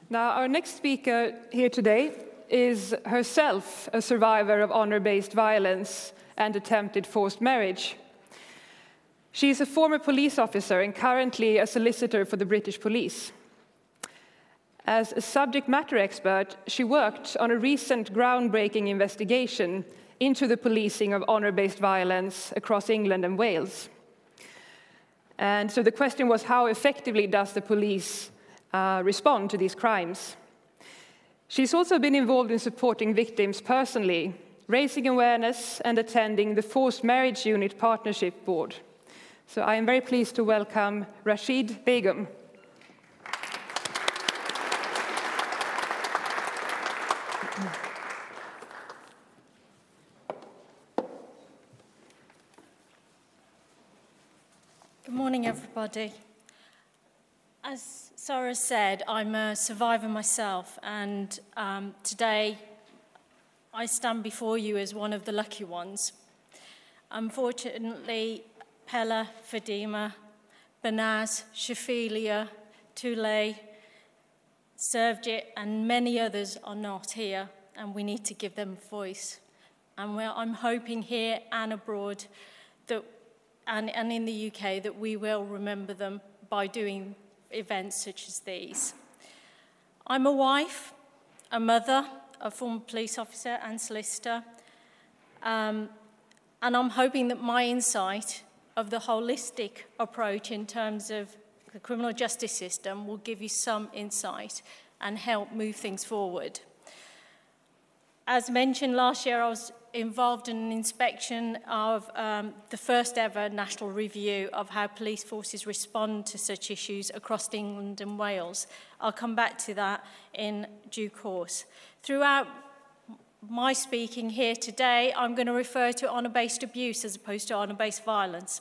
Now, our next speaker here today is herself a survivor of honor-based violence and attempted forced marriage. She is a former police officer and currently a solicitor for the British police. As a subject matter expert, she worked on a recent groundbreaking investigation into the policing of honor-based violence across England and Wales. And so the question was, how effectively does the police respond to these crimes? She's also been involved in supporting victims personally, raising awareness and attending the Forced Marriage Unit Partnership Board. So I am very pleased to welcome Rashid Begum. Good morning, everybody. As Sara said, I'm a survivor myself, and today I stand before you as one of the lucky ones. Unfortunately, Pella, Fadima, Banaz, Shafilia, Tule, Servjit, and many others are not here, and we need to give them a voice. And I'm hoping here and abroad that, and in the UK, that we will remember them by doing events such as these. I'm a wife, a mother, a former police officer and solicitor, and I'm hoping that my insight of the holistic approach in terms of the criminal justice system will give you some insight and help move things forward. As mentioned, last year I was involved in an inspection of the first ever national review of how police forces respond to such issues across England and Wales. I'll come back to that in due course. Throughout my speaking here today, I'm going to refer to honour-based abuse as opposed to honour-based violence.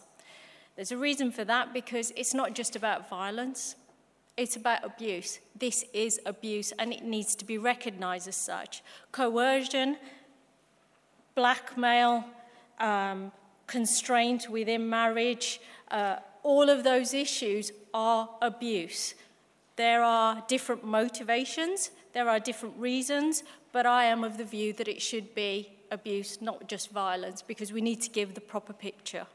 There's a reason for that, because it's not just about violence, it's about abuse. This is abuse, and it needs to be recognised as such. Coercion, blackmail, constraint within marriage, all of those issues are abuse. There are different motivations, there are different reasons, but I am of the view that it should be abuse, not just violence, because we need to give the proper picture.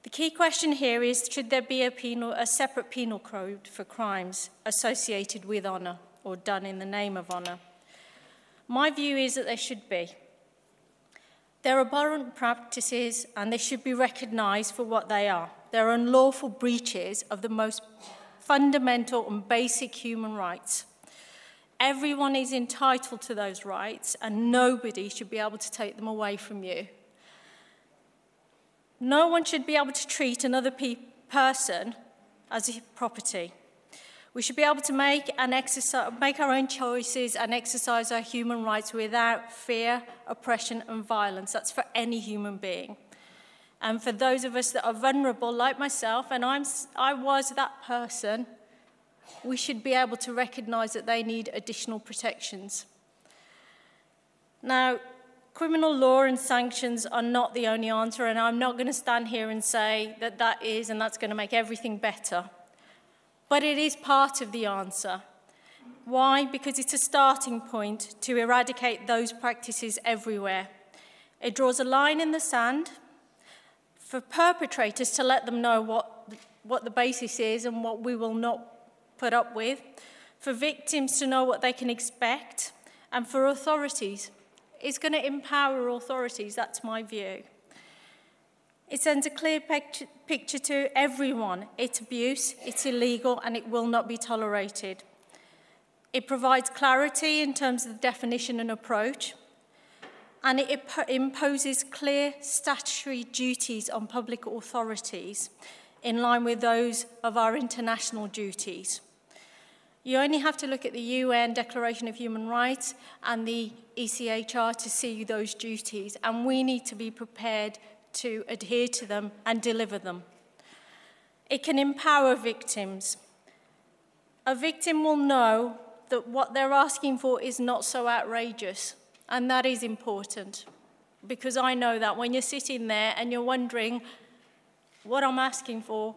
The key question here is, should there be a separate penal code for crimes associated with honour or done in the name of honour? My view is that there should be. They're abhorrent practices, and they should be recognised for what they are. They're unlawful breaches of the most fundamental and basic human rights. Everyone is entitled to those rights, and nobody should be able to take them away from you. No one should be able to treat another person as a property. We should be able to make our own choices and exercise our human rights without fear, oppression, and violence. That's for any human being. And for those of us that are vulnerable, like myself, and I was that person, we should be able to recognise that they need additional protections. Now, criminal law and sanctions are not the only answer, and I'm not going to stand here and say that that is and that's going to make everything better. But it is part of the answer. Why? Because it's a starting point to eradicate those practices everywhere. It draws a line in the sand for perpetrators to let them know what the basis is and what we will not put up with, for victims to know what they can expect, and for authorities. It's going to empower authorities, that's my view. It sends a clear picture to everyone. It's abuse, it's illegal, and it will not be tolerated. It provides clarity in terms of the definition and approach, and it imposes clear statutory duties on public authorities in line with those of our international duties. You only have to look at the UN Declaration of Human Rights and the ECHR to see those duties, and we need to be prepared to adhere to them and deliver them. It can empower victims. A victim will know that what they're asking for is not so outrageous, and that is important, because I know that when you're sitting there and you're wondering what I'm asking for,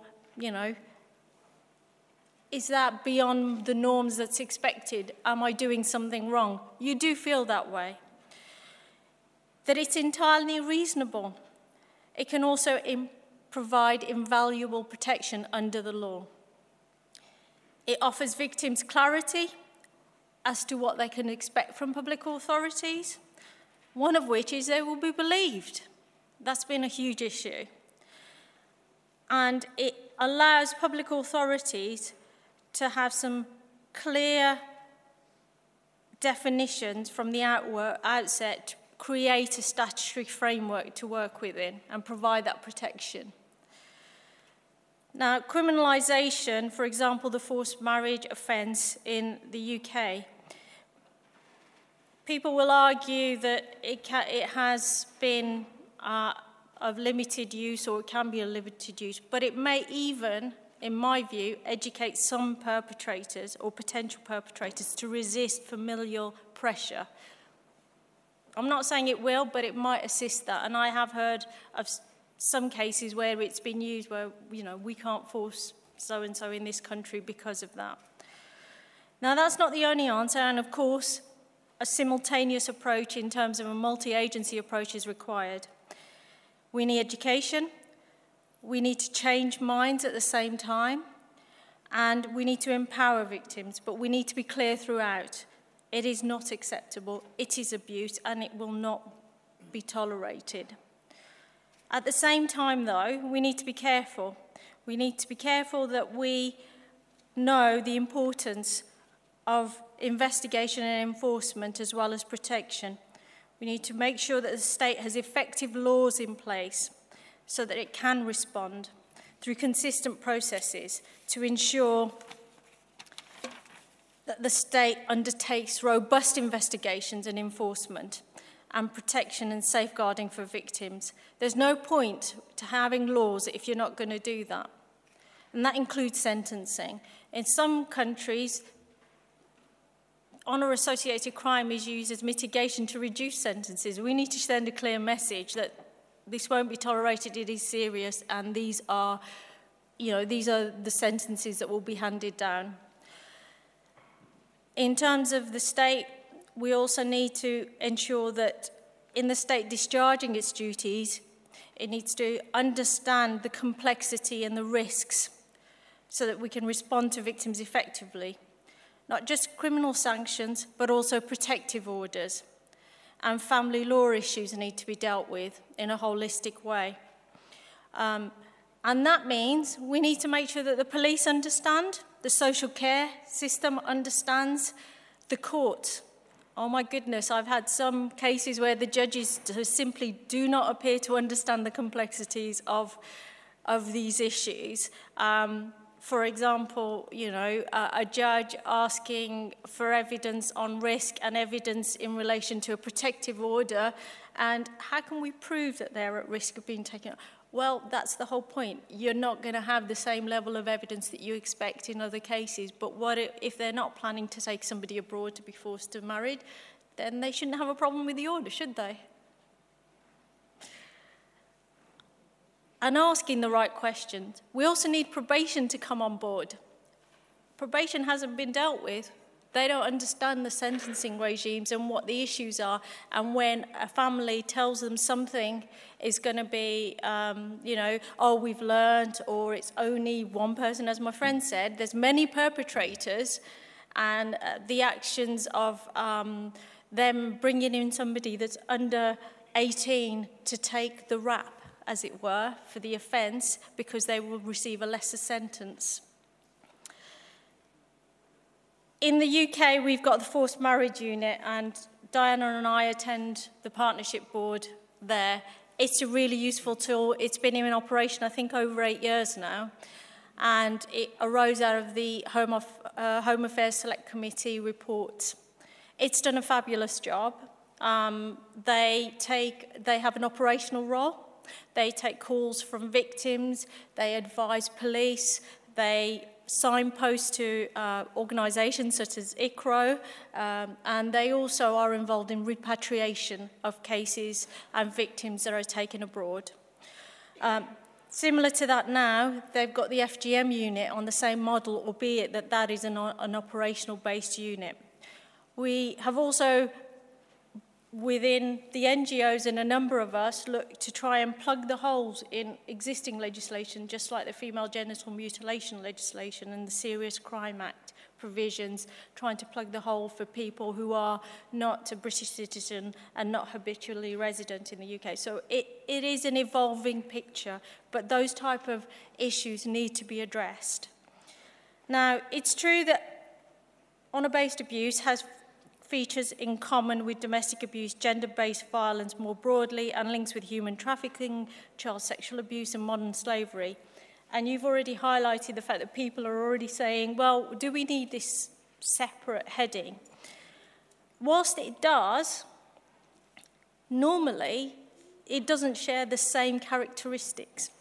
is that beyond the norms that's expected? Am I doing something wrong? You do feel that way. That it's entirely reasonable. It can also provide invaluable protection under the law. It offers victims clarity as to what they can expect from public authorities, one of which is they will be believed. That's been a huge issue. And it allows public authorities to have some clear definitions from the outset to create a statutory framework to work within and provide that protection. Now, criminalisation, for example, the forced marriage offence in the UK, people will argue that it has been of limited use, or it can be a limited use, but it may even, in my view, educate some perpetrators or potential perpetrators to resist familial pressure. I'm not saying it will, but it might assist that. And I have heard of some cases where it's been used where, you know, we can't force so-and-so in this country because of that. Now, that's not the only answer, and of course, a simultaneous approach in terms of a multi-agency approach is required. We need education, we need to change minds at the same time, and we need to empower victims, but we need to be clear throughout. It is not acceptable, it is abuse, and it will not be tolerated. At the same time, though, we need to be careful. We need to be careful that we know the importance of investigation and enforcement as well as protection. We need to make sure that the state has effective laws in place so that it can respond through consistent processes to ensure that the state undertakes robust investigations and enforcement and protection and safeguarding for victims. There's no point to having laws if you're not going to do that. And that includes sentencing. In some countries, honour-associated crime is used as mitigation to reduce sentences. We need to send a clear message that this won't be tolerated, it is serious, and these are the sentences that will be handed down. In terms of the state, we also need to ensure that in the state discharging its duties, it needs to understand the complexity and the risks so that we can respond to victims effectively. Not just criminal sanctions, but also protective orders. And family law issues need to be dealt with in a holistic way. And that means we need to make sure that the police understand, the social care system understands, the court. Oh my goodness, I've had some cases where the judges simply do not appear to understand the complexities of these issues. For example, a judge asking for evidence on risk and evidence in relation to a protective order, and how can we prove that they're at risk of being taken? Well, that's the whole point. You're not going to have the same level of evidence that you expect in other cases, but what if they're not planning to take somebody abroad to be forced to marry? Then they shouldn't have a problem with the order, should they? And asking the right questions. We also need probation to come on board. Probation hasn't been dealt with. They don't understand the sentencing regimes and what the issues are. And when a family tells them something is going to be, oh, we've learned, or it's only one person, as my friend said, there's many perpetrators, and the actions of them bringing in somebody that's under 18 to take the rap, as it were, for the offence, because they will receive a lesser sentence. In the UK, we've got the Forced Marriage Unit, and Diana and I attend the partnership board there. It's a really useful tool. It's been in operation, I think, over 8 years now, and it arose out of the Home Affairs Select Committee report. It's done a fabulous job. They have an operational role. They take calls from victims, they advise police, they signpost to organisations such as ICRO, and they also are involved in repatriation of cases and victims that are taken abroad. Similar to that now, they've got the FGM unit on the same model, albeit that that is an operational-based unit. We have also, within the NGOs and a number of us, look to try and plug the holes in existing legislation, just like the female genital mutilation legislation and the Serious Crime Act provisions, trying to plug the hole for people who are not a British citizen and not habitually resident in the UK. So it is an evolving picture, but those type of issues need to be addressed. Now, it's true that honour-based abuse has features in common with domestic abuse, gender-based violence more broadly, and links with human trafficking, child sexual abuse, and modern slavery. And you've already highlighted the fact that people are already saying, well, do we need this separate heading? Whilst it does, normally it doesn't share the same characteristics.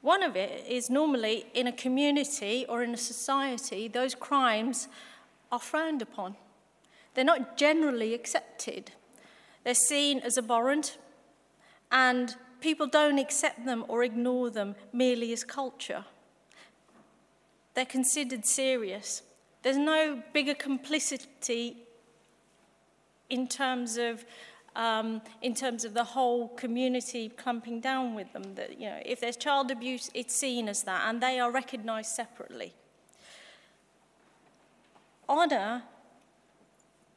One of it is normally in a community or in a society, those crimes are frowned upon. They're not generally accepted. They're seen as abhorrent, and people don't accept them or ignore them merely as culture. They're considered serious. There's no bigger complicity in terms of the whole community clamping down with them. That, you know, if there's child abuse, it's seen as that, and they are recognised separately. Honour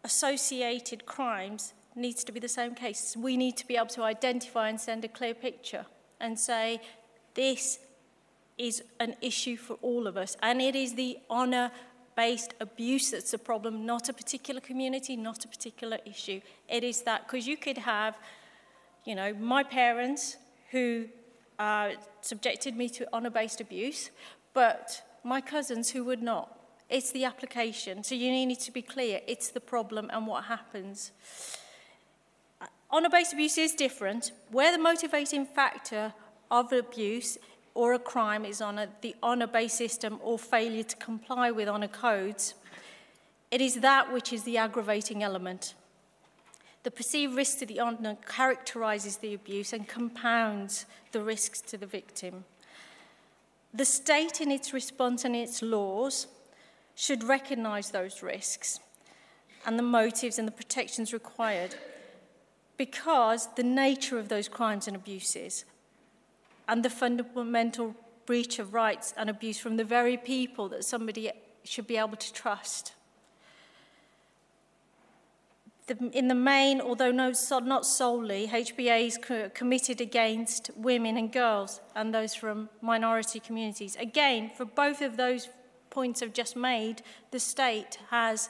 associated crimes needs to be the same case. We need to be able to identify and send a clear picture and say, this is an issue for all of us. And it is the honour-based abuse that's the problem, not a particular community, not a particular issue. It is that, because you could have, you know, my parents who subjected me to honour-based abuse, but my cousins who would not. It's the application. So you need to be clear. It's the problem and what happens. Honour-based abuse is different. Where the motivating factor of abuse or a crime is on the honour-based system or failure to comply with honour codes, it is that which is the aggravating element. The perceived risk to the honour characterises the abuse and compounds the risks to the victim. The state in its response and its laws should recognise those risks and the motives and the protections required, because the nature of those crimes and abuses and the fundamental breach of rights and abuse from the very people that somebody should be able to trust. In the main, although not solely, HBA is committed against women and girls and those from minority communities. Again, for both of those points I've just made, the state has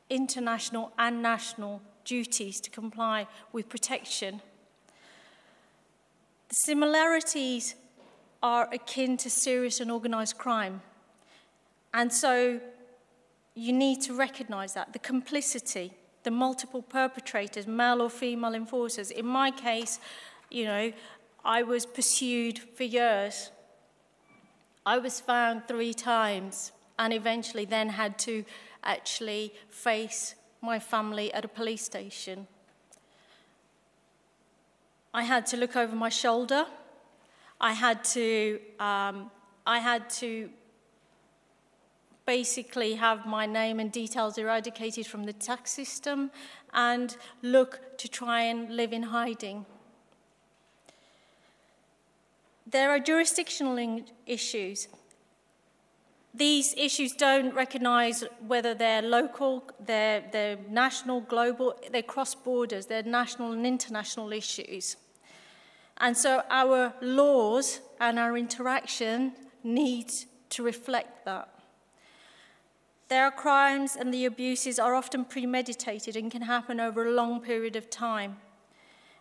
international and national duties to comply with protection. The similarities are akin to serious and organised crime. And so you need to recognise that. The complicity, the multiple perpetrators, male or female enforcers. In my case, you know, I was pursued for years. I was found 3 times and eventually then had to actually face my family at a police station. I had to look over my shoulder. I had to basically have my name and details eradicated from the tax system and look to try and live in hiding. There are jurisdictional issues. These issues don't recognise whether they're local, they're national, global, they're cross borders, they're national and international issues. And so our laws and our interaction need to reflect that. Their crimes and the abuses are often premeditated and can happen over a long period of time.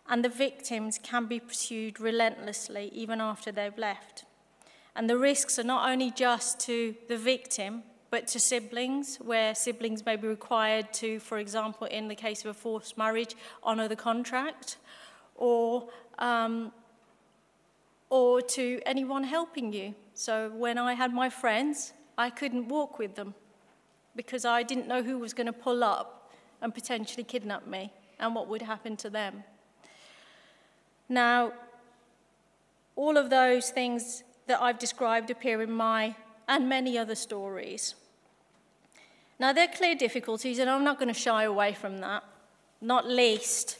And the victims can be pursued relentlessly even after they've left. And the risks are not only just to the victim, but to siblings, where siblings may be required to, for example, in the case of a forced marriage, honour the contract, or to anyone helping you. So when I had my friends, I couldn't walk with them because I didn't know who was going to pull up and potentially kidnap me and what would happen to them. Now, all of those things that I've described appear in my and many other stories. Now, there are clear difficulties, and I'm not going to shy away from that, not least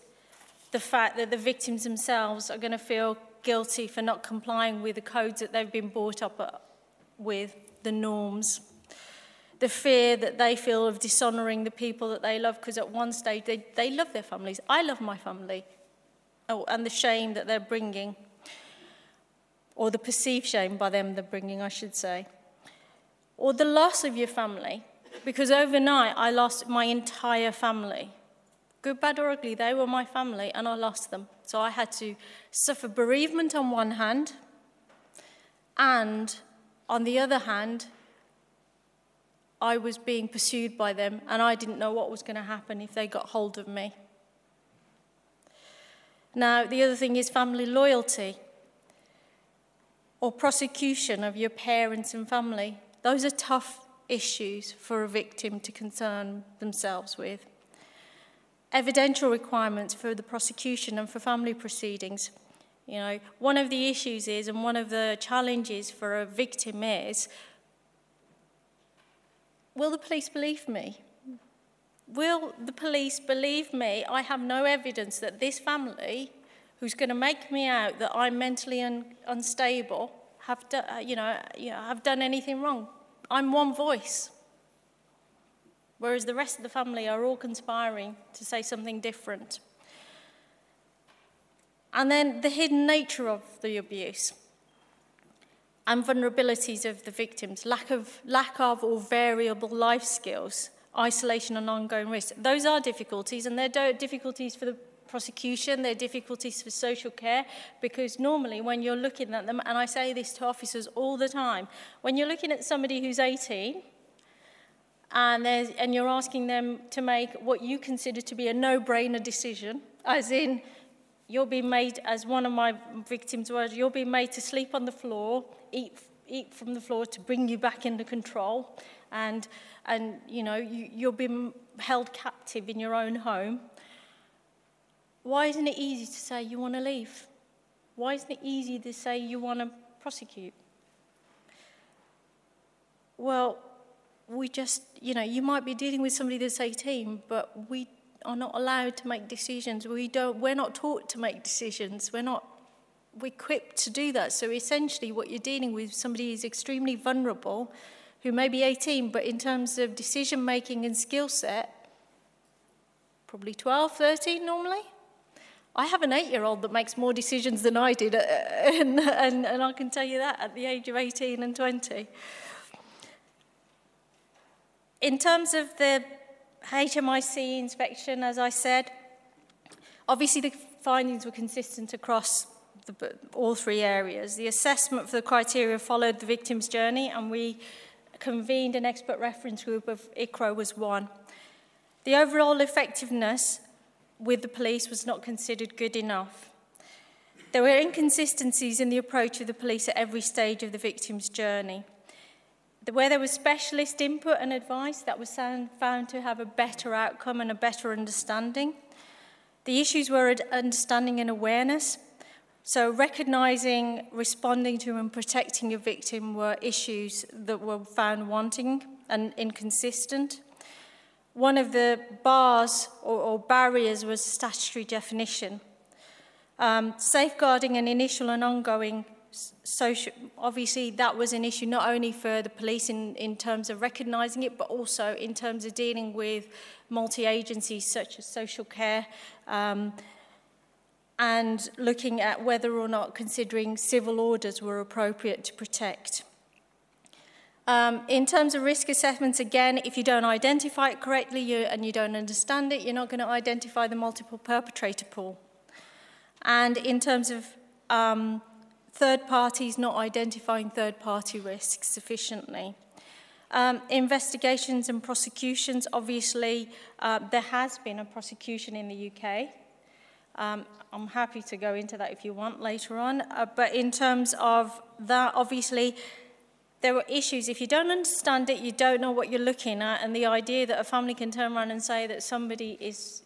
the fact that the victims themselves are going to feel guilty for not complying with the codes that they've been brought up with, the norms. The fear that they feel of dishonouring the people that they love, because at one stage they love their families. I love my family. Oh, and the shame that they're bringing, or the perceived shame by them they're bringing, I should say. Or the loss of your family, because overnight I lost my entire family. Good, bad or ugly, they were my family and I lost them. So I had to suffer bereavement on one hand, and on the other hand, I was being pursued by them and I didn't know what was going to happen if they got hold of me. Now, the other thing is family loyalty or prosecution of your parents and family. Those are tough issues for a victim to concern themselves with. Evidential requirements for the prosecution and for family proceedings. You know, one of the issues is, and one of the challenges for a victim is, will the police believe me? Will the police believe me? I have no evidence that this family, who's going to make me out that I'm mentally unstable, have done anything wrong. I'm one voice, whereas the rest of the family are all conspiring to say something different. And then the hidden nature of the abuse and vulnerabilities of the victims, lack of or variable life skills, isolation and ongoing risk. Those are difficulties, and they're difficulties for the prosecution, they're difficulties for social care, because normally when you're looking at them, and I say this to officers all the time, when you're looking at somebody who's 18 and you're asking them to make what you consider to be a no-brainer decision, as in you're being made, as one of my victims was, you're being made to sleep on the floor, eat from the floor to bring you back into control, and you know, you're being held captive in your own home. Why isn't it easy to say you want to leave? Why isn't it easy to say you want to prosecute? Well, we just, you know, you might be dealing with somebody that's 18, but we are not allowed to make decisions. We're not taught to make decisions. We're not equipped to do that. So essentially what you're dealing with, somebody who's extremely vulnerable, who may be 18, but in terms of decision-making and skill set, probably 12, 13 normally. I have an 8-year-old that makes more decisions than I did, and I can tell you that at the age of 18 and 20. In terms of the HMIC inspection, as I said, obviously the findings were consistent across all three areas. The assessment for the criteria followed the victim's journey, and we convened an expert reference group of ICRO was one. The overall effectiveness with the police was not considered good enough. There were inconsistencies in the approach of the police at every stage of the victim's journey. Where there was specialist input and advice, that was found to have a better outcome and a better understanding. The issues were understanding and awareness. So recognising, responding to and protecting a victim were issues that were found wanting and inconsistent. One of the bars or barriers was statutory definition. Safeguarding an initial and ongoing social, obviously that was an issue not only for the police in terms of recognising it, but also in terms of dealing with multi-agencies such as social care, and looking at whether or not considering civil orders were appropriate to protect. In terms of risk assessments, again, if you don't identify it correctly and you don't understand it, you're not going to identify the multiple perpetrator pool. And in terms of third parties, not identifying third-party risks sufficiently. Investigations and prosecutions, obviously, there has been a prosecution in the UK. I'm happy to go into that if you want later on. But in terms of that, obviously, there are issues. If you don't understand it, you don't know what you're looking at, and the idea that a family can turn around and say that somebody is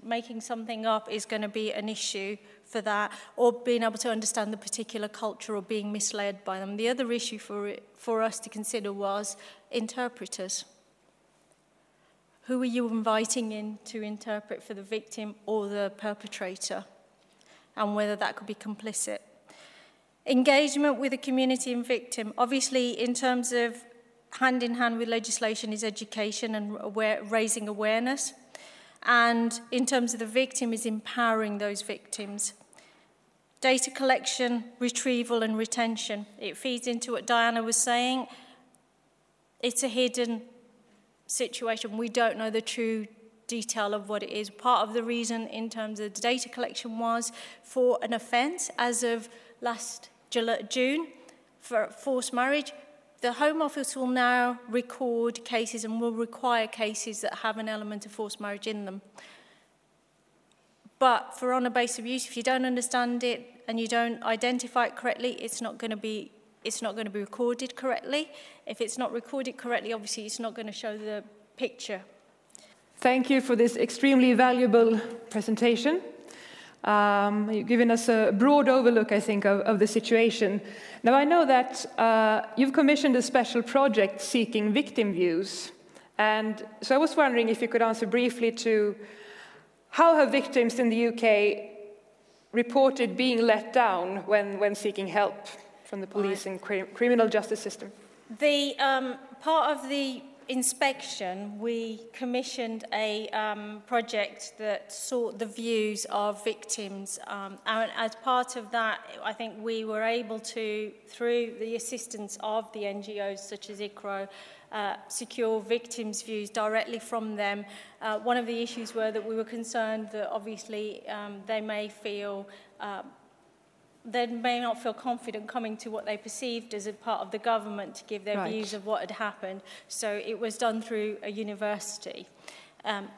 making something up is going to be an issue for that, or being able to understand the particular culture or being misled by them. The other issue for us to consider was interpreters. Who are you inviting in to interpret for the victim or the perpetrator, and whether that could be complicit. Engagement with the community and victim. Obviously, in terms of hand in hand with legislation is education and raising awareness. And in terms of the victim is empowering those victims. Data collection, retrieval and retention. It feeds into what Diana was saying. It's a hidden situation. We don't know the true detail of what it is. Part of the reason in terms of the data collection was for an offence as of last June for forced marriage. The Home Office will now record cases and will require cases that have an element of forced marriage in them. But for honour-based abuse, if you don't understand it and you don't identify it correctly, it's not going to be recorded correctly. If it's not recorded correctly, obviously it's not going to show the picture. Thank you for this extremely valuable presentation. You've given us a broad overlook, I think, of the situation. Now, I know that you've commissioned a special project seeking victim views. And so I was wondering if you could answer briefly to how have victims in the UK reported being let down when seeking help from the police and criminal justice system? The part of the inspection, we commissioned a project that sought the views of victims. And as part of that, I think we were able to, through the assistance of the NGOs such as ICRO, secure victims' views directly from them. One of the issues were that we were concerned that obviously they may not feel confident coming to what they perceived as a part of the government to give their views of what had happened. So it was done through a university.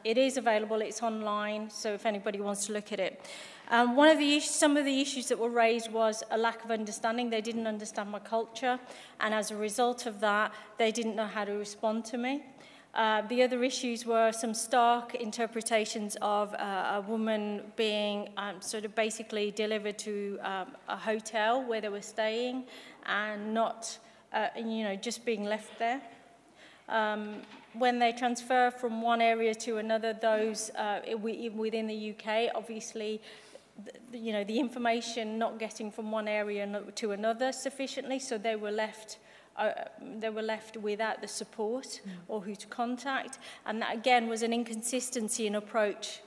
It is available, it's online, so if anybody wants to look at it. Some of the issues that were raised was a lack of understanding. They didn't understand my culture, and as a result of that, they didn't know how to respond to me. The other issues were some stark interpretations of a woman being sort of basically delivered to a hotel where they were staying and not, just being left there. When they transfer from one area to another, those within the UK, obviously, the information not getting from one area to another sufficiently, so they were left without the support or who to contact, and that again was an inconsistency in approach.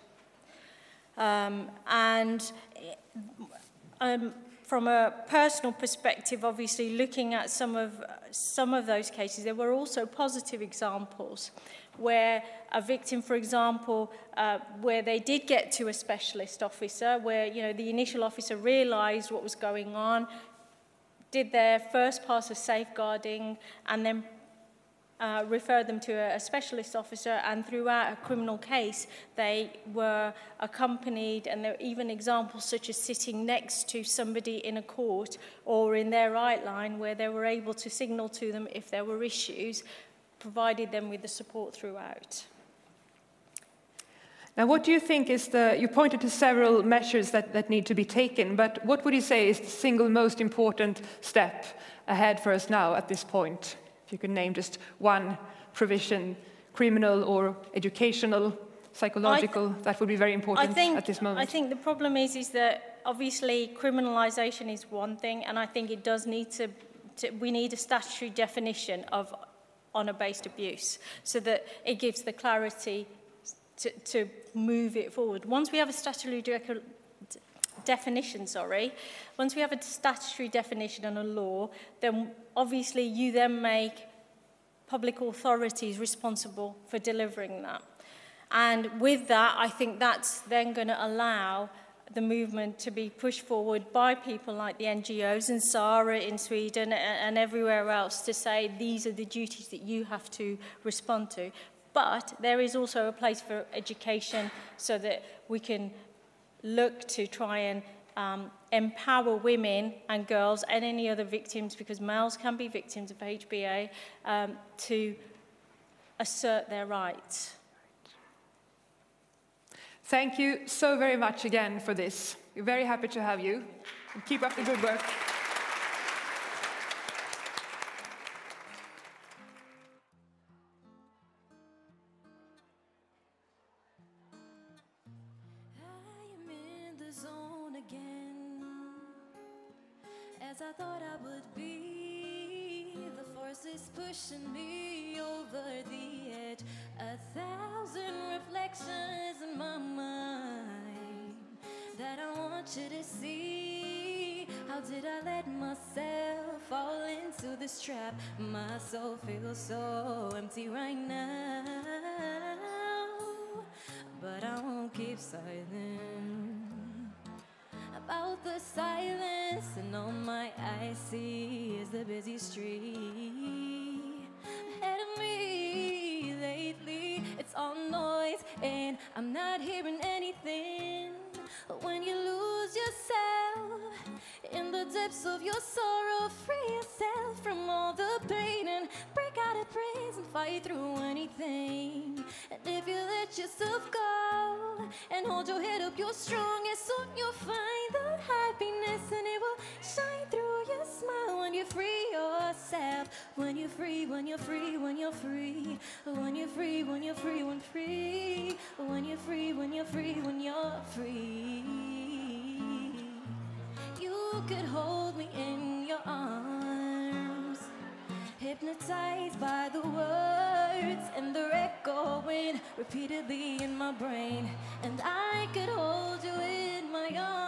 From a personal perspective, obviously looking at some of those cases, there were also positive examples where a victim, for example, where they did get to a specialist officer, where the initial officer realised what was going on, did their first pass of safeguarding, and then referred them to a specialist officer, and throughout a criminal case they were accompanied, and there are even examples such as sitting next to somebody in a court or in their right line where they were able to signal to them if there were issues, provided them with the support throughout. Now, what do you think is you pointed to several measures that need to be taken, but what would you say is the single most important step ahead for us now at this point? If you could name just one provision, criminal or educational, psychological, that would be very important at this moment. I think the problem is that obviously criminalisation is one thing, and I think it does need we need a statutory definition of honour-based abuse so that it gives the clarity to move it forward. Once we have a statutory definition, once we have a statutory definition and a law, then obviously you then make public authorities responsible for delivering that. And with that, I think that's then going to allow the movement to be pushed forward by people like the NGOs and Sara in Sweden and everywhere else to say these are the duties that you have to respond to. But there is also a place for education so that we can look to try and empower women and girls and any other victims, because males can be victims of HBA, to assert their rights. Thank you so very much again for this. We're very happy to have you. And keep up the good work. As I thought I would be, the force is pushing me over the edge. 1,000 reflections in my mind that I want you to see. How did I let myself fall into this trap? My soul feels so empty right now, but I won't keep silent about the silence, and all my eyes see is the busy street ahead of me. Lately it's all noise and I'm not hearing anything. When you lose yourself in the depths of your sorrow, free yourself from all the pain and break out of praise and fight through anything. And if you let yourself go and hold your head up, you're strong, and soon you'll find the happiness, and it will shine through your smile when you free yourself. When you're free, when you're free, when you're free, when you're free, when you're free, when free, when you're free, when you're free, when you're free. You could hold me in your arms, hypnotized by the words and they're echoing repeatedly in my brain, and I could hold you in my arms.